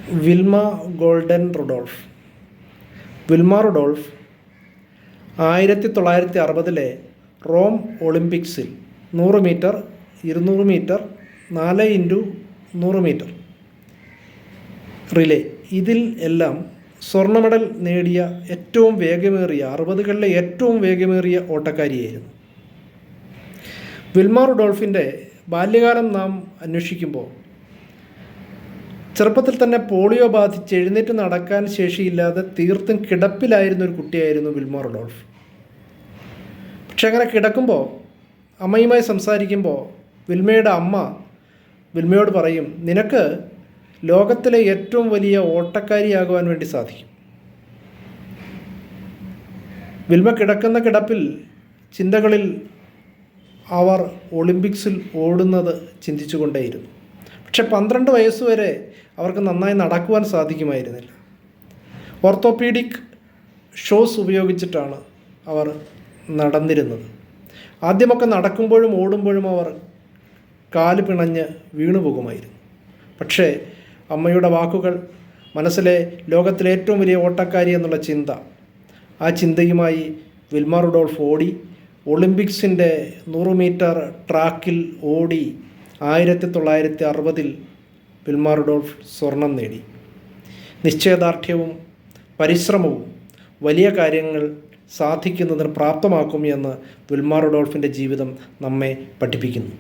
Wilma golden Rudolph. Wilma Rudolph 1960 Rome ഒളിമ്പിക്സിൽ 100 metre, 200 metre, 4x100 metre relay ഇതിൽ എല്ലാം സ്വർണ്ണ മെഡൽ നേടിയ ഏറ്റവും വേഗമേറിയ 60കളിലെ ഏറ്റവും വേഗമേറിയ ഓട്ടക്കാരിയായിരുന്നു. വിൽമ റുഡോൾഫിൻ്റെ ബാല്യകാലം നാം അന്വേഷിക്കുമ്പോൾ ചെറുപ്പത്തിൽ തന്നെ പോളിയോ ബാധിച്ച് എഴുന്നേറ്റ് നടക്കാൻ ശേഷിയില്ലാതെ തീർത്തും കിടപ്പിലായിരുന്ന ഒരു കുട്ടിയായിരുന്നു വിൽമ റുഡോൾഫ്. പക്ഷെ അങ്ങനെ കിടക്കുമ്പോൾ അമ്മയുമായി സംസാരിക്കുമ്പോൾ വിൽമയുടെ അമ്മ വിൽമയോട് പറയും, നിനക്ക് ലോകത്തിലെ ഏറ്റവും വലിയ ഓട്ടക്കാരിയാകുവാൻ വേണ്ടി സാധിക്കും. വിൽമ കിടക്കുന്ന കിടപ്പിൽ ചിന്തകളിൽ അവർ ഒളിമ്പിക്സിൽ ഓടുന്നത് ചിന്തിച്ചു കൊണ്ടേയിരുന്നു. പക്ഷെ 12 വയസ്സുവരെ അവർക്ക് നന്നായി നടക്കുവാൻ സാധിക്കുമായിരുന്നില്ല. ഓർത്തോപീഡിക് ഷോസ് ഉപയോഗിച്ചിട്ടാണ് അവർ നടന്നിരുന്നത്. ആദ്യമൊക്കെ നടക്കുമ്പോഴും ഓടുമ്പോഴും അവർ കാല് പിണഞ്ഞ് വീണുപോകുമായിരുന്നു. പക്ഷേ അമ്മയുടെ വാക്കുകൾ, മനസ്സിലെ ലോകത്തിലെ ഏറ്റവും വലിയ ഓട്ടക്കാരി എന്നുള്ള ചിന്ത, ആ ചിന്തയുമായി വിൽമ റുഡോൾഫ് ഓടി ഒളിമ്പിക്സിൻ്റെ 100 മീറ്റർ ട്രാക്കിൽ ഓടി 1960 വിൽമ റുഡോൾഫ് സ്വർണം നേടി. നിശ്ചയദാർഢ്യവും പരിശ്രമവും വലിയ കാര്യങ്ങൾ സാധിക്കുന്നതിന് പ്രാപ്തമാക്കും എന്ന് വിൽമ റുഡോൾഫിൻ്റെ ജീവിതം നമ്മെ പഠിപ്പിക്കുന്നു.